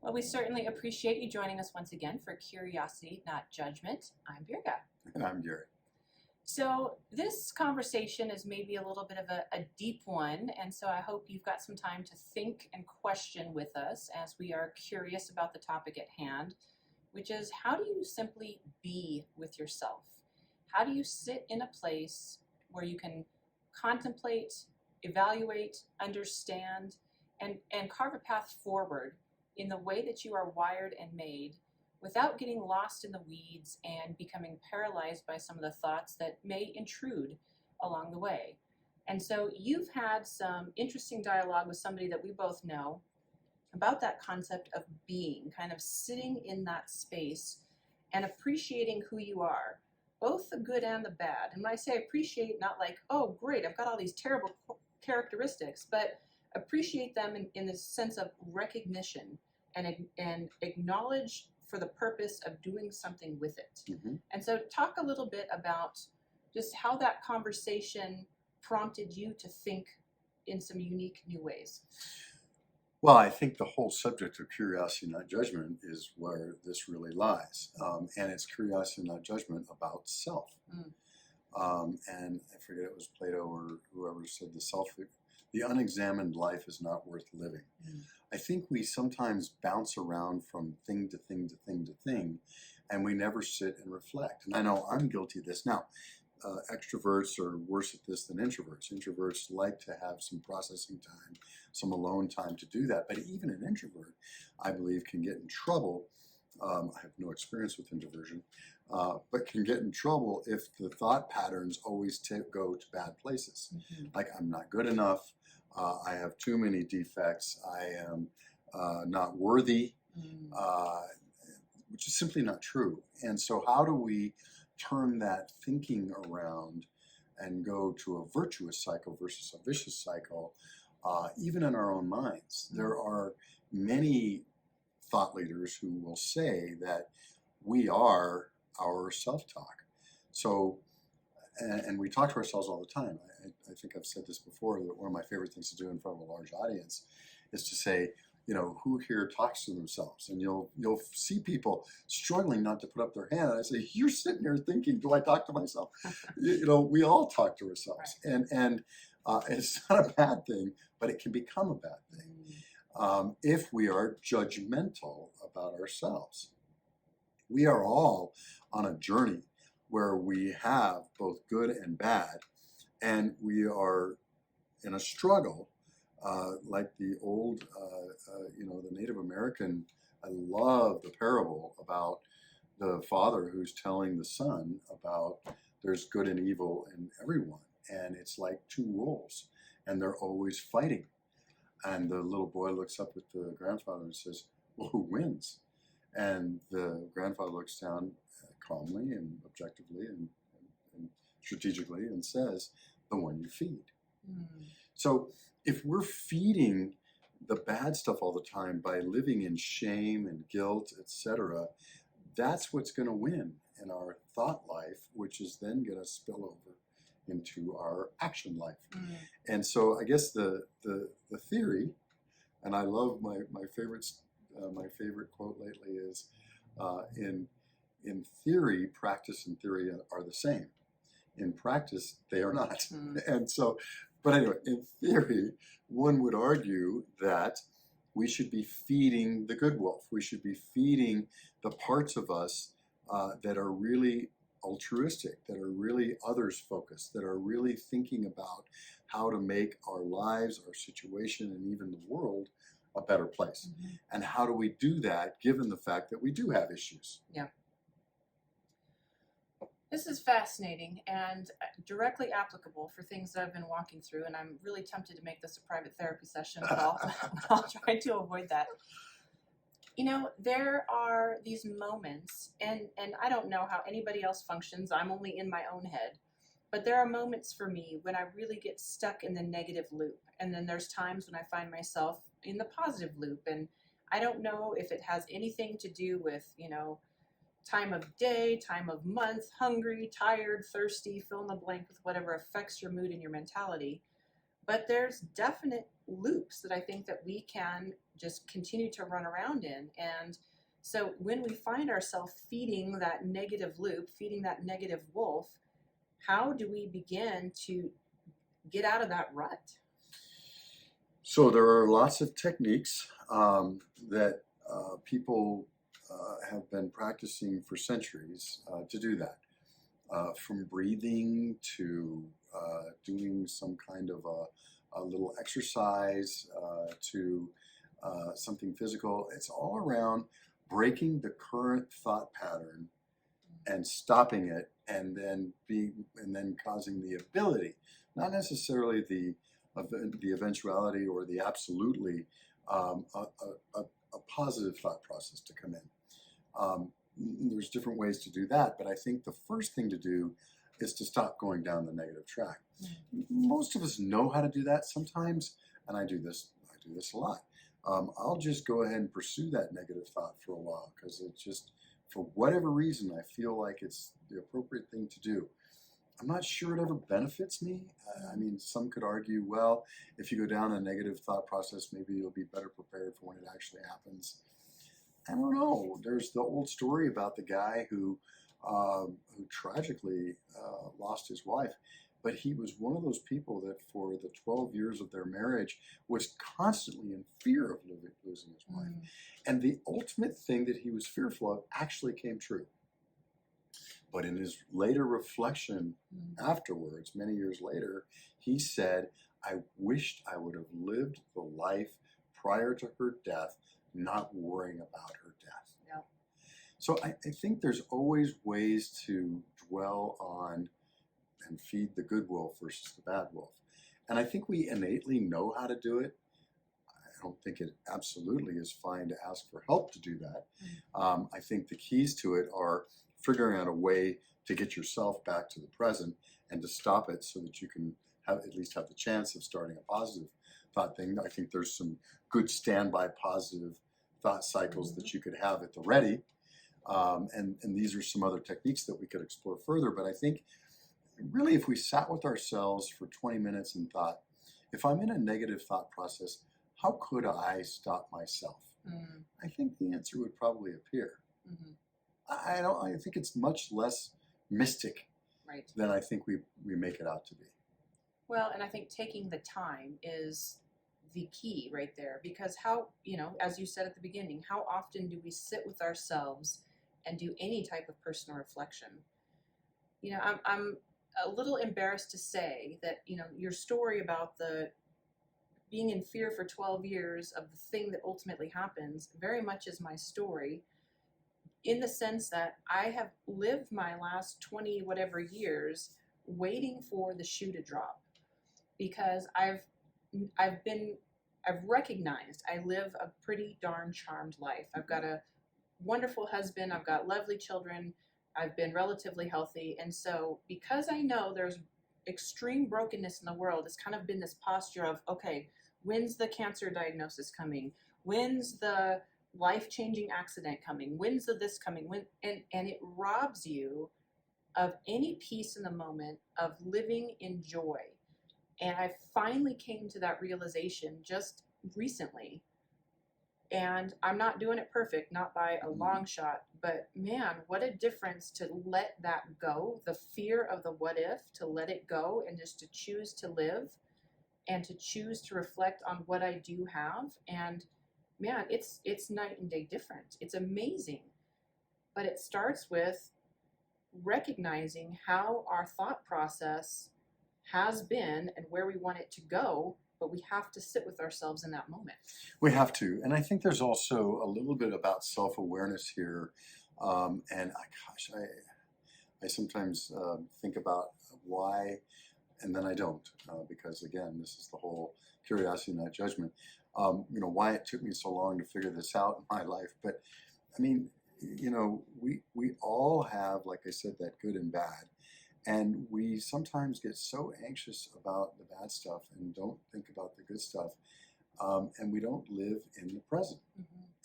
Well, we certainly appreciate you joining us once again for Curiosity, Not Judgment. I'm Birga. And I'm Gary. So, this conversation is maybe a little bit of a deep one, and so I hope you've got some time to think and question with us as we are curious about the topic at hand, which is how do you simply be with yourself? How do you sit in a place where you can contemplate, evaluate, understand, and carve a path forward in the way that you are wired and made without getting lost in the weeds and becoming paralyzed by some of the thoughts that may intrude along the way? And so you've had some interesting dialogue with somebody that we both know about that concept of being, kind of sitting in that space and appreciating who you are, both the good and the bad. And when I say appreciate, not like, oh, great, I've got all these terrible characteristics, but appreciate them in the sense of recognition and acknowledge for the purpose of doing something with it. Mm-hmm. And so talk a little bit about just how that conversation prompted you to think in some unique new ways. Well, I think the whole subject of curiosity, not judgment, is where this really lies. And it's curiosity, not judgment, about self. And I forget it was Plato or whoever said the unexamined life is not worth living. I think we sometimes bounce around from thing to thing to thing to thing, and we never sit and reflect. And I know I'm guilty of this. Now, extroverts are worse at this than introverts. Introverts like to have some processing time, some alone time to do that. But even an introvert, I believe, can get in trouble. I have no experience with introversion, but can get in trouble if the thought patterns always go to bad places. Mm-hmm. Like, I'm not good enough. I have too many defects. I am not worthy, which is simply not true. And so how do we turn that thinking around and go to a virtuous cycle versus a vicious cycle, even in our own minds? There are many thought leaders who will say that we are our self-talk. So, and we talk to ourselves all the time. I think I've said this before, that one of my favorite things to do in front of a large audience is to say, who here talks to themselves? And you'll see people struggling not to put up their hand. And I say, you're sitting there thinking, do I talk to myself? We all talk to ourselves. Right. And it's not a bad thing, but it can become a bad thing if we are judgmental about ourselves. We are all on a journey where we have both good and bad, and we are in a struggle, like the old, the Native American. I love the parable about the father who's telling the son about there's good and evil in everyone, and it's like two wolves, and they're always fighting. And the little boy looks up at the grandfather and says, well, who wins? And the grandfather looks down calmly and objectively and strategically and says, the one you feed. So if we're feeding the bad stuff all the time by living in shame and guilt, etc., that's what's going to win in our thought life, which is then going to spill over into our action life. And so I guess the theory, and I love my favorite quote lately is, in theory, practice and theory are the same. In practice, they are not. And so, but anyway, in theory, one would argue that we should be feeding the good wolf. We should be feeding the parts of us that are really altruistic, that are really others focused, that are really thinking about how to make our lives, our situation, and even the world a better place. And how do we do that given the fact that we do have issues? Yeah. This is fascinating and directly applicable for things that I've been walking through, and I'm really tempted to make this a private therapy session, but I'll try to avoid that. There are these moments, and I don't know how anybody else functions. I'm only in my own head. But there are moments for me when I really get stuck in the negative loop. And then there's times when I find myself in the positive loop. And I don't know if it has anything to do with, time of day, time of month, hungry, tired, thirsty, fill in the blank with whatever affects your mood and your mentality. But there's definite loops that I think that we can just continue to run around in. And so when we find ourselves feeding that negative loop, feeding that negative wolf, how do we begin to get out of that rut? So there are lots of techniques that people have been practicing for centuries to do that. From breathing to doing some kind of a little exercise to something physical. It's all around breaking the current thought pattern and stopping it, and then causing the ability, not necessarily the eventuality or the absolutely, a positive thought process to come in. There's different ways to do that, but I think the first thing to do is to stop going down the negative track. Most of us know how to do that sometimes, and I do this a lot. I'll just go ahead and pursue that negative thought for a while because it just, for whatever reason, I feel like it's the appropriate thing to do. I'm not sure it ever benefits me. I mean, some could argue, well, if you go down a negative thought process, maybe you'll be better prepared for when it actually happens. I don't know. There's the old story about the guy who tragically lost his wife, but he was one of those people that for the 12 years of their marriage was constantly in fear of losing his wife. And the ultimate thing that he was fearful of actually came true. But in his later reflection afterwards, many years later, he said, I wished I would have lived the life prior to her death, not worrying about her death. Yep. So I think there's always ways to dwell on and feed the good wolf versus the bad wolf. And I think we innately know how to do it. I don't think it absolutely is fine to ask for help to do that. I think the keys to it are figuring out a way to get yourself back to the present and to stop it so that you can at least have the chance of starting a positive thought thing. I think there's some good standby positive thought cycles that you could have at the ready. And these are some other techniques that we could explore further. But I think really if we sat with ourselves for 20 minutes and thought, if I'm in a negative thought process, how could I stop myself? I think the answer would probably appear. I think it's much less mystic than I think we make it out to be. Well, and I think taking the time is the key right there, because how, as you said at the beginning, how often do we sit with ourselves and do any type of personal reflection? I'm a little embarrassed to say that, your story about the being in fear for 12 years of the thing that ultimately happens very much is my story, in the sense that I have lived my last 20 whatever years waiting for the shoe to drop, because I've recognized I live a pretty darn charmed life. I've got a wonderful husband, I've got lovely children, I've been relatively healthy, and so because I know there's extreme brokenness in the world, it's kind of been this posture of, okay, when's the cancer diagnosis coming? When's the life-changing accident coming? When's the this coming? And it robs you of any peace in the moment of living in joy. And I finally came to that realization just recently. And I'm not doing it perfect, not by a long shot, but man, what a difference to let that go, the fear of the what if, to let it go and just to choose to live and to choose to reflect on what I do have. And man, it's night and day different. It's amazing. But it starts with recognizing how our thought process has been and where we want it to go, but we have to sit with ourselves in that moment. We have to. And I think there's also a little bit about self-awareness here. And I sometimes think about why, and then I don't, because again, this is the whole curiosity, not judgment. Why it took me so long to figure this out in my life. But I mean, we all have, like I said, that good and bad. And we sometimes get so anxious about the bad stuff and don't think about the good stuff. And we don't live in the present.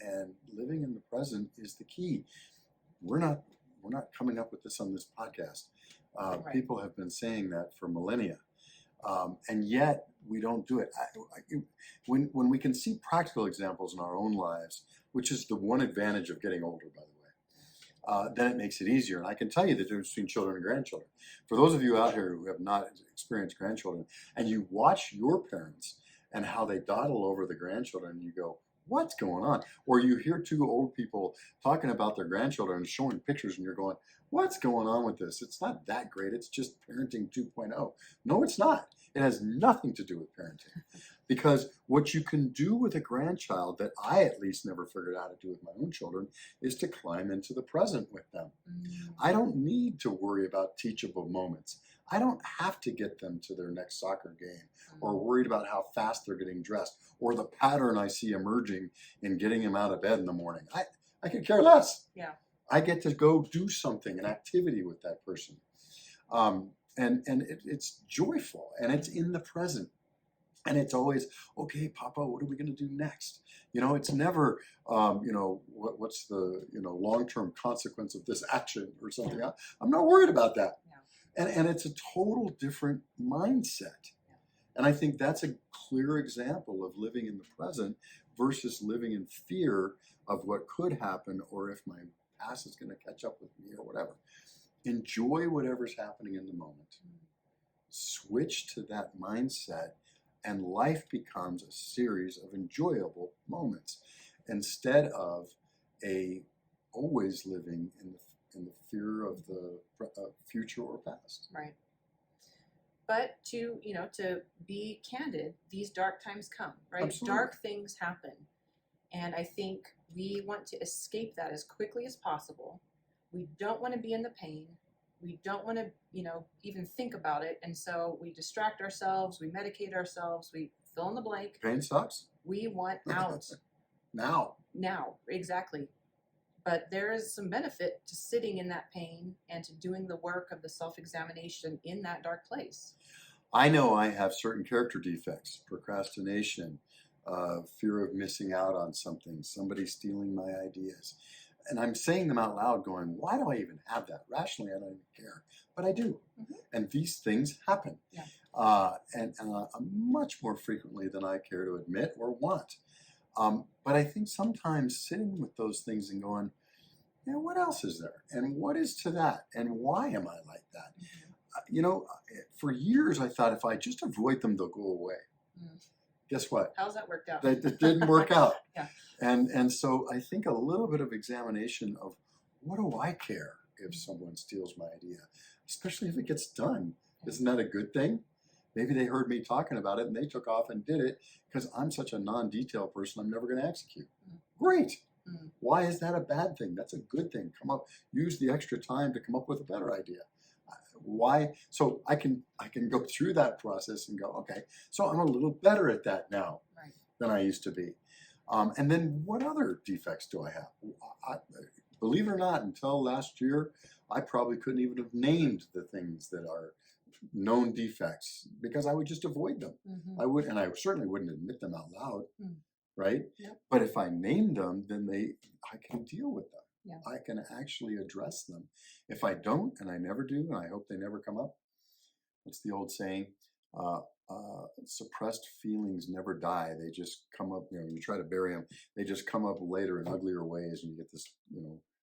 And living in the present is the key. We're not coming up with this on this podcast. People have been saying that for millennia. And yet we don't do it. When we can see practical examples in our own lives, which is the one advantage of getting older, by the way, then it makes it easier. And I can tell you the difference between children and grandchildren. For those of you out here who have not experienced grandchildren, and you watch your parents and how they dawdle over the grandchildren, you go, what's going on? Or you hear two old people talking about their grandchildren and showing pictures, and you're going, what's going on with this? It's not that great. It's just parenting 2.0. No, it's not. It has nothing to do with parenting. Because what you can do with a grandchild that I at least never figured out how to do with my own children is to climb into the present with them. I don't need to worry about teachable moments. I don't have to get them to their next soccer game or worried about how fast they're getting dressed or the pattern I see emerging in getting them out of bed in the morning. I could care less. Yeah. I get to go do something, an activity with that person. It's joyful and it's in the present. And it's always, okay, Papa, what are we going to do next? It's never, what's the, long-term consequence of this action or something. I'm not worried about that. Yeah. And it's a total different mindset. Yeah. And I think that's a clear example of living in the present versus living in fear of what could happen or if my past is going to catch up with me or whatever. Enjoy whatever's happening in the moment. Switch to that mindset, and life becomes a series of enjoyable moments instead of always living in the fear of the future or past. Right. But to be candid, these dark times come, right? Absolutely. Dark things happen. And I think we want to escape that as quickly as possible. We don't want to be in the pain. We don't want to, even think about it. And so we distract ourselves, we medicate ourselves, we fill in the blank. Pain sucks. We want out. Now, exactly. But there is some benefit to sitting in that pain and to doing the work of the self-examination in that dark place. I know I have certain character defects, procrastination, fear of missing out on something, somebody stealing my ideas. And I'm saying them out loud going, why do I even have that? Rationally, I don't even care. But I do. Mm-hmm. And these things happen. Yeah. And much more frequently than I care to admit or want. But I think sometimes sitting with those things and going, what else is there? And what is to that? And why am I like that? Mm-hmm. For years I thought if I just avoid them, they'll go away. Mm. Guess what? How's that worked out? That didn't work out. Yeah. And so I think a little bit of examination of what do I care if someone steals my idea, especially if it gets done. Isn't that a good thing? Maybe they heard me talking about it and they took off and did it because I'm such a non-detail person, I'm never going to execute. Great. Why is that a bad thing? That's a good thing. Use the extra time to come up with a better idea. Why? So I can go through that process and go, okay, so I'm a little better at that now than I used to be. And then what other defects do I have? Believe it or not, until last year, I probably couldn't even have named the things that are known defects because I would just avoid them. Mm-hmm. And I certainly wouldn't admit them out loud, right? Yep. But if I named them, then I can deal with them. Yeah. I can actually address them. If I don't, and I never do, and I hope they never come up, what's the old saying? Suppressed feelings never die. They just come up, you try to bury them. They just come up later in uglier ways and you get this,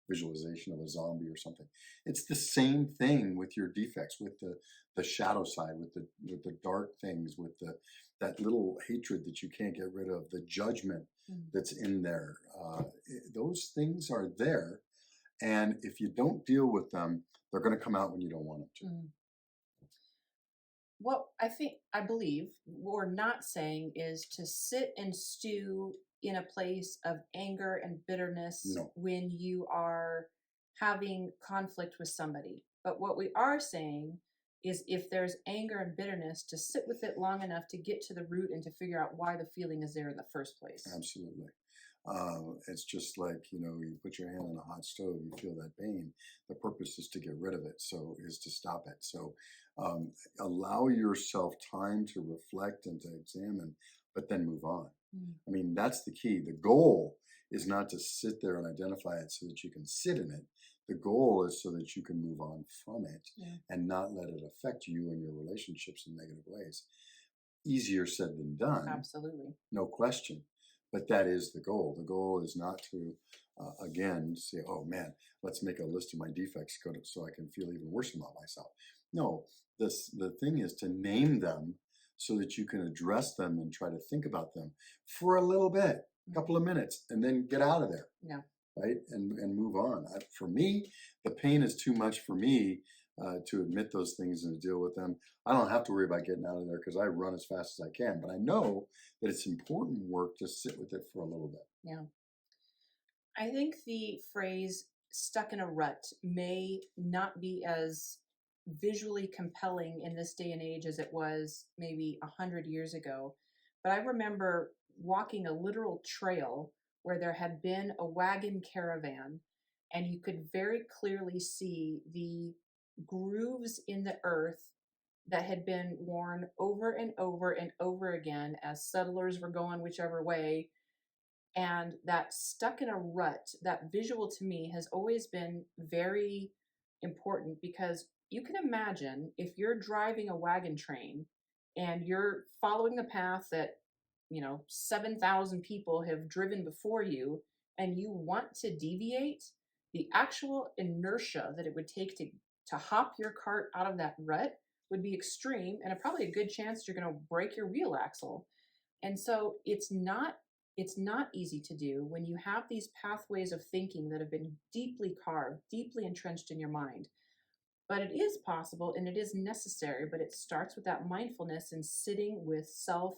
visualization of a zombie or something. It's the same thing with your defects, with the shadow side, with the dark things, with that little hatred that you can't get rid of, the judgment that's in there. Those things are there. And if you don't deal with them, they're going to come out when you don't want them to. What I believe we're not saying is to sit and stew in a place of anger and bitterness when you are having conflict with somebody. But what we are saying is if there's anger and bitterness, to sit with it long enough to get to the root and to figure out why the feeling is there in the first place. Absolutely. It's just like, you put your hand on a hot stove, you feel that pain. The purpose is to get rid of it, is to stop it. So allow yourself time to reflect and to examine, but then move on. I mean, that's the key. The goal is not to sit there and identify it so that you can sit in it. The goal is so that you can move on from it and not let it affect you and your relationships in negative ways. Easier said than done. Absolutely. No question. But that is the goal. The goal is not to, again, say, oh man, let's make a list of my defects so I can feel even worse about myself. No, the thing is to name them so that you can address them and try to think about them for a little bit, a couple of minutes, and then get out of there. Yeah. Right? And move on. For me, the pain is too much for me to admit those things and to deal with them. I don't have to worry about getting out of there because I run as fast as I can. But I know that it's important work to sit with it for a little bit. Yeah. I think the phrase stuck in a rut may not be as visually compelling in this day and age as it was maybe 100 years ago. But I remember walking a literal trail where there had been a wagon caravan, and you could very clearly see the grooves in the earth that had been worn over and over and over again as settlers were going whichever way. And that stuck in a rut, that visual to me has always been very important, because you can imagine if you're driving a wagon train and you're following the path that 7,000 people have driven before you, and you want to deviate, the actual inertia that it would take to hop your cart out of that rut would be extreme, and probably a good chance you're going to break your wheel axle. And so it's not easy to do when you have these pathways of thinking that have been deeply carved, deeply entrenched in your mind. But it is possible and it is necessary, but it starts with that mindfulness and sitting with self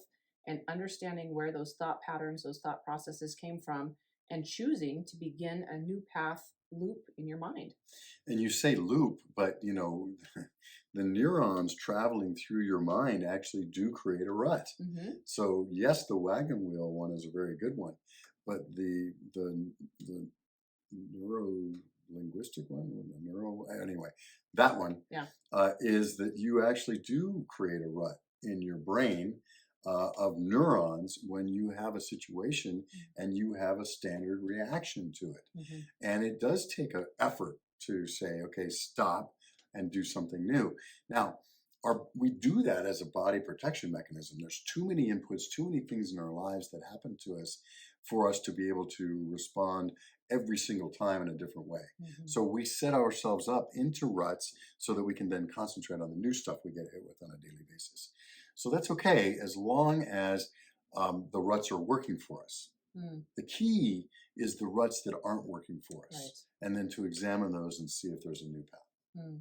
and understanding where those thought patterns, those thought processes came from, and choosing to begin a new path loop in your mind. And you say loop, but the neurons traveling through your mind actually do create a rut. Mm-hmm. So yes, the wagon wheel one is a very good one, but the neuro linguistic one, anyway, that one is that you actually do create a rut in your brain of neurons when you have a situation and you have a standard reaction to it. Mm-hmm. And it does take an effort to say, okay, stop and do something new. Now, we do that as a body protection mechanism. There's too many inputs, too many things in our lives that happen to us for us to be able to respond every single time in a different way. Mm-hmm. So we set ourselves up into ruts so that we can then concentrate on the new stuff we get hit with on a daily basis. So that's okay as long as the ruts are working for us. Mm. The key is the ruts that aren't working for us, Right. and then to examine those and see if there's a new path. Mm.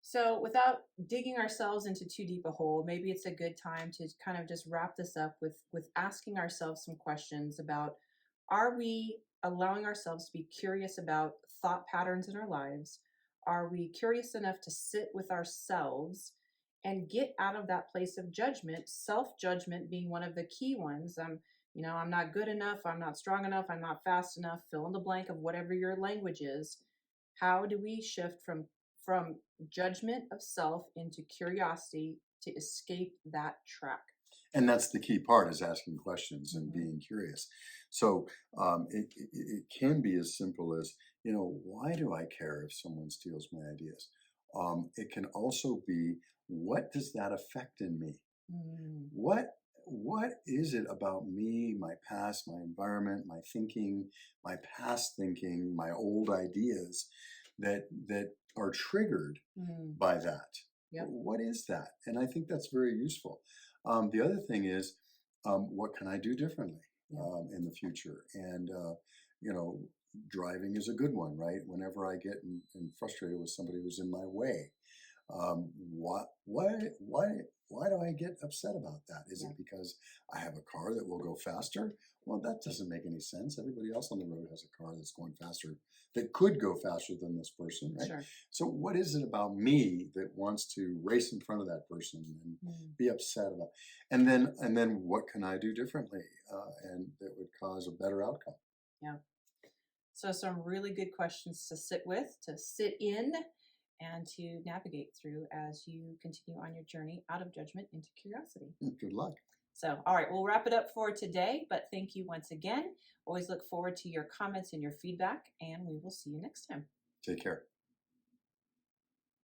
So without digging ourselves into too deep a hole, maybe it's a good time to kind of just wrap this up with asking ourselves some questions about, are we allowing ourselves to be curious about thought patterns in our lives? Are we curious enough to sit with ourselves and get out of that place of judgment, self-judgment being one of the key ones? I'm not good enough, I'm not strong enough, I'm not fast enough, fill in the blank of whatever your language is. How do we shift from judgment of self into curiosity to escape that track? And that's the key part, is asking questions and being curious. So it can be as simple as, why do I care if someone steals my ideas? It can also be, what does that affect in me? Mm. What is it about me, my past, my environment, my thinking, my past thinking, my old ideas that are triggered by that? Yep. What is that? And I think that's very useful. The other thing is, what can I do differently in the future? And driving is a good one, right? Whenever I get frustrated with somebody who's in my way, why do I get upset about that? Is it because I have a car that will go faster? Well, that doesn't make any sense. Everybody else on the road has a car that's going faster, that could go faster than this person, right? Sure. So what is it about me that wants to race in front of that person and be upset about? And then what can I do differently and that would cause a better outcome? Yeah. So some really good questions to sit with, to sit in, and to navigate through as you continue on your journey out of judgment into curiosity. Good luck. So, all right, we'll wrap it up for today, but thank you once again. Always look forward to your comments and your feedback, and we will see you next time. Take care.